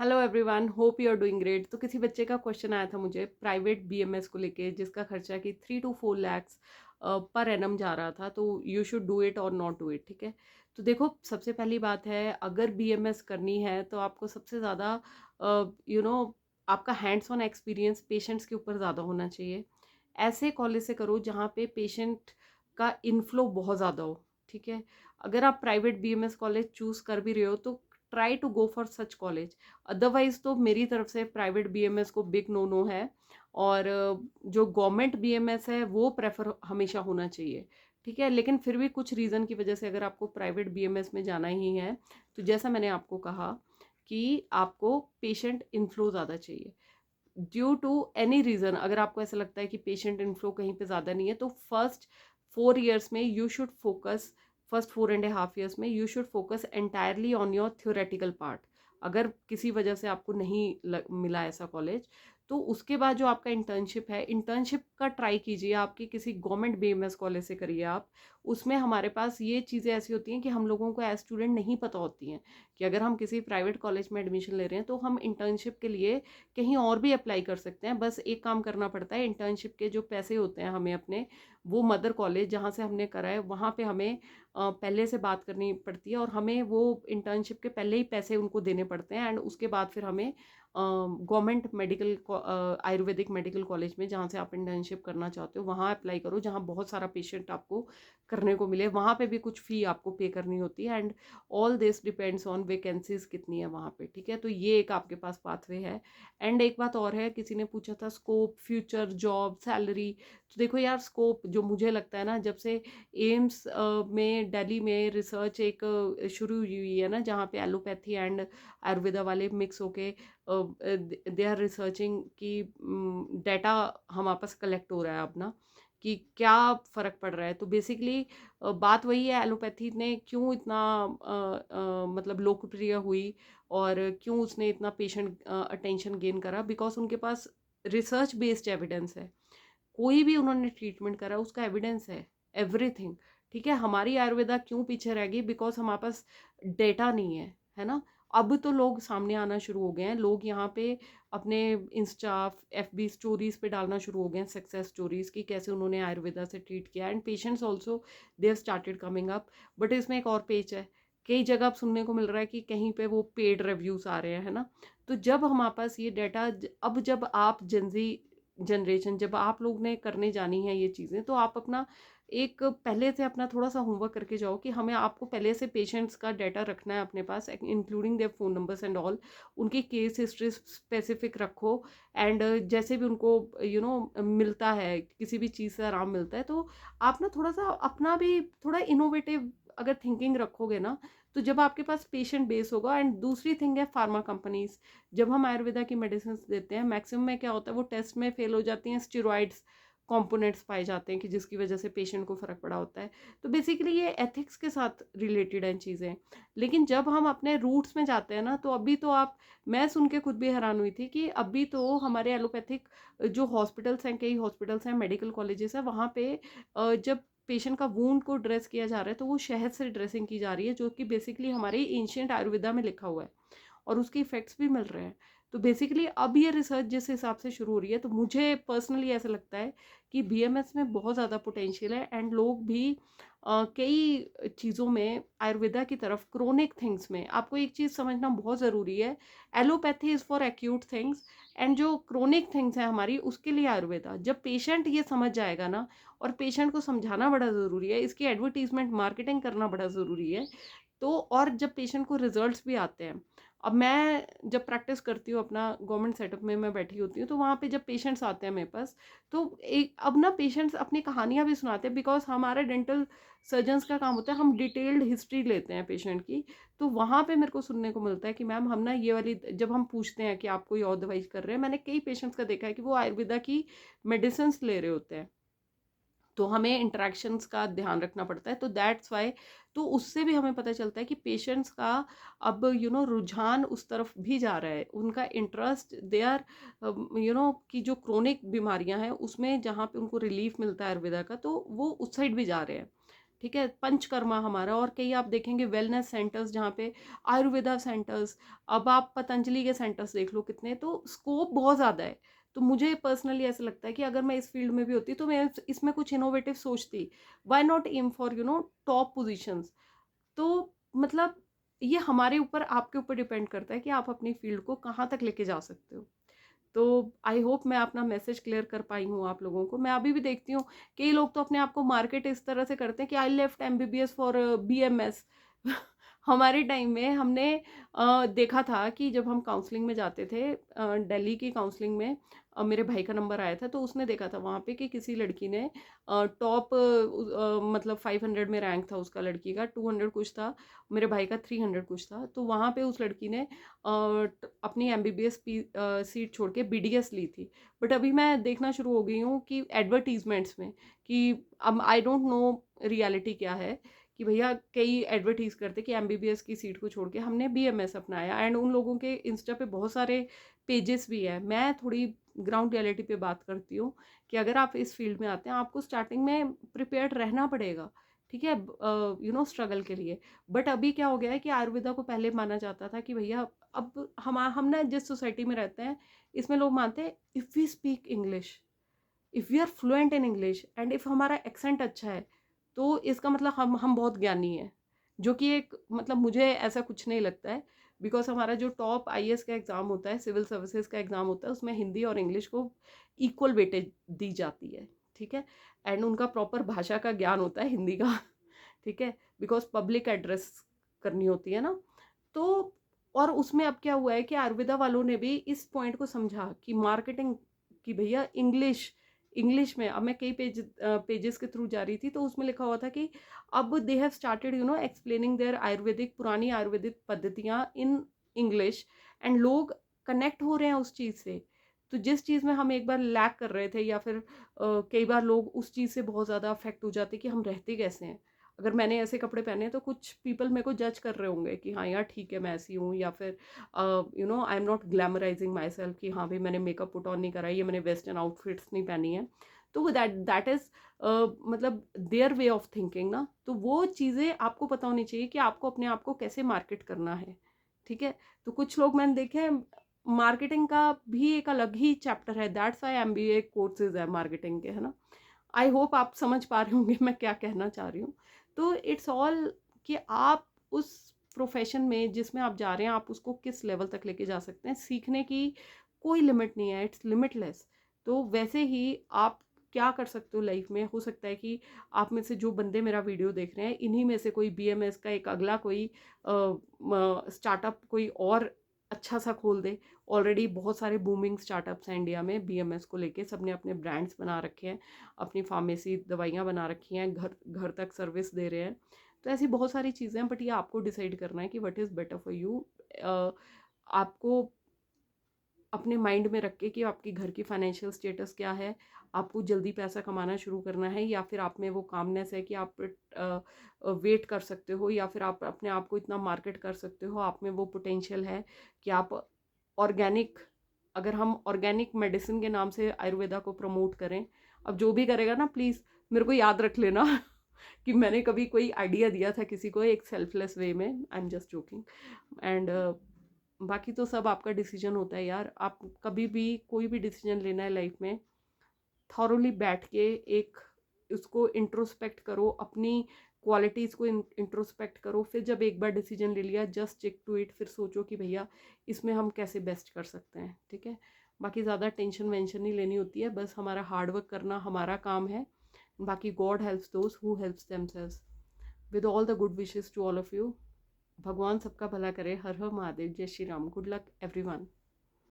Hello everyone, hope you are doing great. तो किसी बच्चे का क्वेश्चन आया था मुझे प्राइवेट बीएमएस को लेके, जिसका खर्चा कि 3 to 4 lakhs पर एनम जा रहा था। तो यू शुड डू इट और नॉट डू इट। ठीक है, तो देखो, सबसे पहली बात है, अगर बीएमएस करनी है तो आपको सबसे ज़्यादा यू नो आपका हैंड्स ऑन एक्सपीरियंस पेशेंट्स के ऊपर ज़्यादा होना चाहिए। ऐसे कॉलेज से करो जहाँ पे पेशेंट का इनफ्लो बहुत ज़्यादा हो। ठीक है, अगर आप प्राइवेट बीएमएस कॉलेज चूज कर भी रहे हो तो try to go for such college. Otherwise तो मेरी तरफ से प्राइवेट बीएमएस को बिग नो नो है। और जो गवर्नमेंट बीएमएस है वो प्रेफर हमेशा होना चाहिए। ठीक है, लेकिन फिर भी कुछ रीज़न की वजह से अगर आपको प्राइवेट बीएमएस में जाना ही है तो जैसा मैंने आपको कहा कि आपको पेशेंट इनफ्लो ज़्यादा चाहिए। ड्यू टू एनी रीज़न अगर आपको ऐसा लगता है कि पेशेंट इनफ्लो कहीं पे ज़्यादा नहीं है तो फर्स्ट 4 years में you should focus, first 4.5 years में you should focus entirely on your theoretical part. अगर किसी वजह से आपको नहीं मिला ऐसा कॉलेज, तो उसके बाद जो आपका इंटर्नशिप है, इंटर्नशिप का ट्राई कीजिए, आपकी किसी गवर्नमेंट बीएमएस कॉलेज से करिए आप। उसमें हमारे पास ये चीज़ें ऐसी होती हैं कि हम लोगों को एज स्टूडेंट नहीं पता होती हैं कि अगर हम किसी प्राइवेट कॉलेज में एडमिशन ले रहे हैं तो हम इंटर्नशिप के लिए कहीं और भी अप्लाई कर सकते हैं। बस एक काम करना पड़ता है, इंटर्नशिप के जो पैसे होते हैं हमें अपने, वो मदर कॉलेज जहाँ से हमने करा है वहाँ पे हमें पहले से बात करनी पड़ती है और हमें वो इंटर्नशिप के पहले ही पैसे उनको देने पड़ते हैं। एंड उसके बाद फिर हमें government medical Ayurvedic medical college में जहाँ से आप इंटर्नशिप करना चाहते हो वहाँ अप्लाई करो, जहाँ बहुत सारा पेशेंट आपको करने को मिले। वहाँ पे भी कुछ फ़ी आपको पे करनी होती है। And all this depends on vacancies कितनी है वहाँ पे। ठीक है, तो ये एक आपके पास पाथवे है। एंड एक बात और है, किसी ने पूछा था स्कोप, फ्यूचर, जॉब, सैलरी। तो देखो यार, स्कोप जो मुझे लगता है ना, जब से एम्स में दिल्ली में रिसर्च एक शुरू हुई है ना, जहाँ पे एलोपैथी एंड आयुर्वेदा वाले मिक्स होके दे आर रिसर्चिंग की डाटा हम आपस कलेक्ट हो रहा है अपना कि क्या फ़र्क पड़ रहा है। तो बेसिकली बात वही है, एलोपैथी ने क्यों इतना मतलब लोकप्रिय हुई और क्यों उसने इतना पेशेंट अटेंशन गेन करा, बिकॉज उनके पास रिसर्च बेस्ड एविडेंस है। कोई भी उन्होंने ट्रीटमेंट करा उसका एविडेंस है, एवरीथिंग। ठीक है, हमारी आयुर्वेदा क्यों पीछे रह गई? बिकॉज हमारे पास डेटा नहीं है ना। अब तो लोग सामने आना शुरू हो गए हैं, लोग यहाँ पे अपने इंस्टा एफबी स्टोरीज पे डालना शुरू हो गए हैं सक्सेस स्टोरीज की, कैसे उन्होंने आयुर्वेदा से ट्रीट किया। And patients also they have started coming up. But इसमें एक और पेच है, कई जगह अब सुनने को मिल रहा है कि कहीं पे वो पेड रिव्यूज आ रहे हैं, है ना। तो जब हमारे पास ये डाटा, अब जब आप जनजी जनरेशन, जब आप लोग ने करने जानी है ये चीज़ें, तो आप अपना एक पहले से अपना थोड़ा सा होमवर्क करके जाओ कि हमें आपको पहले से पेशेंट्स का डाटा रखना है अपने पास, including their phone numbers and all. उनकी केस हिस्ट्री स्पेसिफिक रखो। एंड जैसे भी उनको मिलता है, किसी भी चीज़ से आराम मिलता है, तो आप ना थोड़ा सा अपना भी थोड़ा इनोवेटिव अगर थिंकिंग रखोगे ना, तो जब आपके पास पेशेंट बेस होगा। एंड दूसरी थिंग है फार्मा कंपनीज, जब हम आयुर्वेदा की मेडिसिन देते हैं, मैक्सिमम में क्या होता है, वो टेस्ट में फेल हो जाती हैं, स्टेरॉइड्स कंपोनेंट्स पाए जाते हैं कि जिसकी वजह से पेशेंट को फ़र्क पड़ा होता है। तो बेसिकली ये एथिक्स के साथ रिलेटेड हैं चीज़ें। लेकिन जब हम अपने रूट्स में जाते हैं ना, तो अभी तो आप, मैं सुन के खुद भी हैरान हुई थी कि अभी तो हमारे एलोपैथिक जो हॉस्पिटल्स हैं, कई हॉस्पिटल्स हैं, मेडिकल कॉलेजेस हैं, वहाँ पे जब पेशेंट का वूंड को ड्रेस किया जा रहा है तो वो शहद से ड्रेसिंग की जा रही है, जो कि बेसिकली हमारे एंशिएंट आयुर्वेदा में लिखा हुआ है और उसके इफेक्ट्स भी मिल रहे हैं। तो बेसिकली अब ये रिसर्च जिस हिसाब से शुरू हो रही है, तो मुझे पर्सनली ऐसा लगता है कि बीएमएस में बहुत ज़्यादा पोटेंशियल है। एंड लोग भी कई चीज़ों में आयुर्वेदा की तरफ, क्रोनिक थिंग्स में, आपको एक चीज़ समझना बहुत ज़रूरी है, allopathy is for acute things, and जो क्रोनिक थिंग्स हैं हमारी, उसके लिए आयुर्वेदा। जब पेशेंट ये समझ जाएगा ना, और पेशेंट को समझाना बड़ा ज़रूरी है, इसकी एडवर्टीजमेंट मार्केटिंग करना बड़ा ज़रूरी है। तो और जब पेशेंट को रिजल्ट्स भी आते हैं, अब मैं जब प्रैक्टिस करती हूँ अपना गवर्नमेंट सेटअप में, मैं बैठी होती हूँ, तो वहाँ पे जब पेशेंट्स आते हैं मेरे पास, तो एक अब ना पेशेंट्स अपनी कहानियाँ भी सुनाते हैं, बिकॉज हमारे डेंटल सर्जन्स का काम होता है, हम डिटेल्ड हिस्ट्री लेते हैं पेशेंट की। तो वहाँ पे मेरे को सुनने को मिलता है कि मैम हम ना ये वाली, जब हम पूछते हैं कि आप कोई और दवाई कर रहे हैं, मैंने कई पेशेंट्स का देखा है कि वो आयुर्वेदा की मेडिसिन ले रहे होते हैं। तो हमें इंटरेक्शंस का ध्यान रखना पड़ता है, तो दैट्स वाई। तो उससे भी हमें पता चलता है कि पेशेंट्स का अब रुझान उस तरफ भी जा रहा है, उनका इंटरेस्ट, दे आर कि जो क्रोनिक बीमारियां हैं उसमें जहाँ पे उनको रिलीफ मिलता है आयुर्वेदा का, तो वो उस साइड भी जा रहे हैं। ठीक है, पंचकर्मा हमारा, और कई आप देखेंगे वेलनेस सेंटर्स जहाँ पे आयुर्वेदा सेंटर्स, अब आप पतंजलि के सेंटर्स देख लो कितने, तो स्कोप बहुत ज़्यादा है। तो मुझे पर्सनली ऐसा लगता है कि अगर मैं इस फील्ड में भी होती तो मैं इसमें कुछ इनोवेटिव सोचती। Why not aim for top positions. तो मतलब ये हमारे ऊपर, आपके ऊपर डिपेंड करता है कि आप अपनी फील्ड को कहाँ तक लेके जा सकते हो। तो आई होप मैं अपना मैसेज क्लियर कर पाई हूँ आप लोगों को। मैं अभी भी देखती हूँ कई लोग तो अपने आप को मार्केट इस तरह से करते हैं कि I left MBBS for BMS. हमारे टाइम में हमने देखा था कि जब हम काउंसलिंग में जाते थे, दिल्ली की काउंसलिंग में मेरे भाई का नंबर आया था, तो उसने देखा था वहाँ पे कि किसी लड़की ने टॉप, मतलब 500 में रैंक था उसका, लड़की का 200 कुछ था, मेरे भाई का 300 कुछ था। तो वहाँ पे उस लड़की ने अपनी एमबीबीएस सीट छोड़ के बीडीएस ली थी। बट अभी मैं देखना शुरू हो गई हूँ कि एडवर्टीजमेंट्स में, कि अब आई डोंट नो रियलिटी क्या है, कि भैया कई एडवर्टीज करते कि एमबीबीएस की सीट को छोड़ के हमने बीएमएस अपनाया, एंड उन लोगों के इंस्टा पे बहुत सारे पेजेस भी है। मैं थोड़ी ग्राउंड रियलिटी पे बात करती हूँ कि अगर आप इस फील्ड में आते हैं, आपको स्टार्टिंग में प्रिपेयर्ड रहना पड़ेगा, ठीक है, स्ट्रगल के लिए। बट अभी क्या हो गया है कि आयुर्वेदा को पहले माना जाता था कि भैया, अब हम ना जिस सोसाइटी में रहते हैं, इसमें लोग मानते हैं if we speak English, if we are fluent in English, and if हमारा एक्सेंट अच्छा है, तो इसका मतलब हम बहुत ज्ञानी हैं। जो कि एक, मतलब मुझे ऐसा कुछ नहीं लगता है, बिकॉज हमारा जो टॉप आईएएस का एग्ज़ाम होता है, सिविल सर्विसेज का एग्ज़ाम होता है, उसमें हिंदी और इंग्लिश को इक्वल वेटेज दी जाती है, ठीक है। एंड उनका प्रॉपर भाषा का ज्ञान होता है हिंदी का, ठीक है, बिकॉज पब्लिक एड्रेस करनी होती है ना। तो और उसमें अब क्या हुआ है कि आयुर्वेदा वालों ने भी इस पॉइंट को समझा कि मार्केटिंग, कि भैया इंग्लिश, इंग्लिश में, अब मैं कई पेजेस के थ्रू जा रही थी, तो उसमें लिखा हुआ था कि अब they have started explaining their ayurvedic, पुरानी आयुर्वेदिक पद्धतियाँ इन इंग्लिश, एंड लोग कनेक्ट हो रहे हैं उस चीज़ से। तो जिस चीज़ में हम एक बार लैक कर रहे थे, या फिर कई बार लोग उस चीज़ से बहुत ज़्यादा अफेक्ट हो जाते कि हम रहते कैसे हैं, अगर मैंने ऐसे कपड़े पहने तो कुछ पीपल मेरे को जज कर रहे होंगे कि हाँ यार ठीक है मैं ऐसी हूँ, या फिर I am not glamorising myself, कि हाँ भाई मैंने मेकअप पुट ऑन नहीं करा, ये मैंने वेस्टर्न आउटफिट्स नहीं पहनी है। तो दैट इज़ मतलब देयर वे ऑफ थिंकिंग ना। तो वो चीज़ें आपको पता होनी चाहिए कि आपको अपने आप को कैसे मार्केट करना है, ठीक है। तो कुछ लोग मैंने देखे हैं, मार्केटिंग का भी एक अलग ही चैप्टर है, दैट्स वाई एमबीए कोर्सेज है मार्केटिंग के, है ना। आई होप आप समझ पा रहे होंगे मैं क्या कहना चाह रही हूँ। तो इट्स ऑल कि आप उस प्रोफेशन में जिसमें आप जा रहे हैं, आप उसको किस लेवल तक लेके जा सकते हैं। सीखने की कोई लिमिट नहीं है, इट्स लिमिटलेस। तो वैसे ही आप क्या कर सकते हो लाइफ में, हो सकता है कि आप में से जो बंदे मेरा वीडियो देख रहे हैं, इन्हीं में से कोई बीएमएस का एक अगला कोई स्टार्टअप कोई और अच्छा सा खोल दे। ऑलरेडी बहुत सारे बूमिंग स्टार्टअप्स हैं इंडिया में बीएमएस को लेके, सबने अपने ब्रांड्स बना रखे हैं, अपनी फार्मेसी दवाइयाँ बना रखी हैं, घर घर तक सर्विस दे रहे हैं। तो ऐसी बहुत सारी चीज़ें हैं, बट ये आपको डिसाइड करना है कि what is better for you. आपको अपने माइंड में रख के कि आपकी घर की फाइनेंशियल स्टेटस क्या है, आपको जल्दी पैसा कमाना शुरू करना है, या फिर आप में वो कामनेस है कि आप वेट कर सकते हो, या फिर आप अपने आप को इतना मार्केट कर सकते हो, आप में वो पोटेंशियल है कि आप ऑर्गेनिक, अगर हम ऑर्गेनिक मेडिसिन के नाम से आयुर्वेदा को प्रमोट करें। अब जो भी करेगा ना, प्लीज़ मेरे को याद रख लेना कि मैंने कभी कोई आइडिया दिया था किसी को एक सेल्फलेस वे में, I am just joking. And बाकी तो सब आपका डिसीजन होता है यार। आप कभी भी कोई भी डिसीजन लेना है लाइफ में, थॉरोली बैठ के एक उसको इंट्रोस्पेक्ट करो, अपनी क्वालिटीज़ को इंट्रोस्पेक्ट करो, फिर जब एक बार डिसीजन ले लिया, जस्ट स्टिक टू इट, फिर सोचो कि भैया इसमें हम कैसे बेस्ट कर सकते हैं, ठीक है। बाकी ज़्यादा टेंशन वेंशन नहीं लेनी होती है, बस हमारा हार्डवर्क करना हमारा काम है। बाकी God helps those who helps themselves. With all the good wishes to all of you. भगवान सबका भला करे। हर हर महादेव। जय Shri Ram. Good luck everyone.